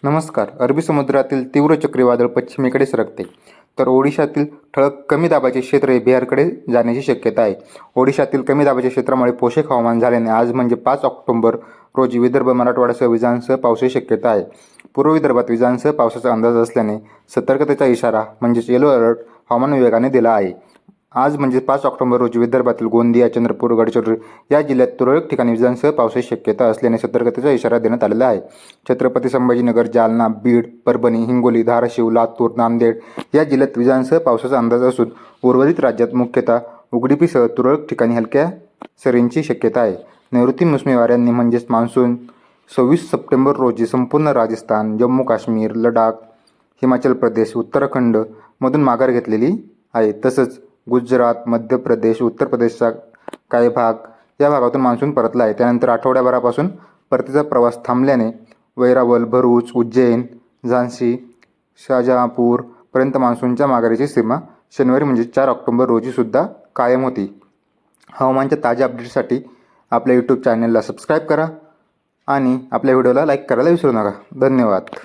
नमस्कार. अरबी समुद्रातील तीव्र चक्रीवादळ पश्चिमेकडे सरकते, तर ओडिशातील ठळक कमी दाबाचे क्षेत्र हे बिहारकडे जाण्याची शक्यता आहे. ओडिशातील कमी दाबाच्या क्षेत्रामुळे पोषक हवामान झाल्याने आज म्हणजे 5 ऑक्टोबर रोजी विदर्भ, मराठवाड्यासह विजांसह पावसाची शक्यता आहे. पूर्व विदर्भात विजांसह पावसाचा अंदाज असल्याने सतर्कतेचा इशारा म्हणजेच येलो अलर्ट हवामान विभागाने दिला आहे. आज म्हणजे 5 ऑक्टोबर रोजी विदर्भातील गोंदिया, चंद्रपूर, गडचिरोली या जिल्ह्यात तुरळक ठिकाणी विजांसह पावसाची शक्यता असल्याने सतर्कतेचा इशारा देण्यात आलेला आहे. छत्रपती संभाजीनगर, जालना, बीड, परभणी, हिंगोली, धाराशिव, लातूर, नांदेड या जिल्ह्यात विजांसह पावसाचा अंदाज असून उर्वरित राज्यात मुख्यतः उघडीपीसह तुरळक ठिकाणी हलक्या सरींची शक्यता आहे. नैऋत्य मोसमी वाऱ्यांनी म्हणजेच मान्सून 26 सप्टेंबर रोजी संपूर्ण राजस्थान, जम्मू काश्मीर, लडाख, हिमाचल प्रदेश, उत्तराखंड मधून माघार घेतलेली आहे. तसंच गुजरात, मध्य प्रदेश, उत्तर प्रदेशचा काही भाग या भागातून मान्सून परतला आहे. त्यानंतर आठवड्याभरापासून परतीचा प्रवास थांबल्याने वैरावल, भरूच, उज्जैन, झांसी, शाहजहांपूर पर्यंत मान्सूनच्या माघारीची सीमा शनिवारी म्हणजे 4 ऑक्टोबर रोजी सुद्धा कायम होती. हवामानाच्या ताज्या अपडेटसाठी आपल्या यूट्यूब चॅनलला सबस्क्राईब करा आणि आपल्या व्हिडिओला लाईक करायला विसरू नका. धन्यवाद.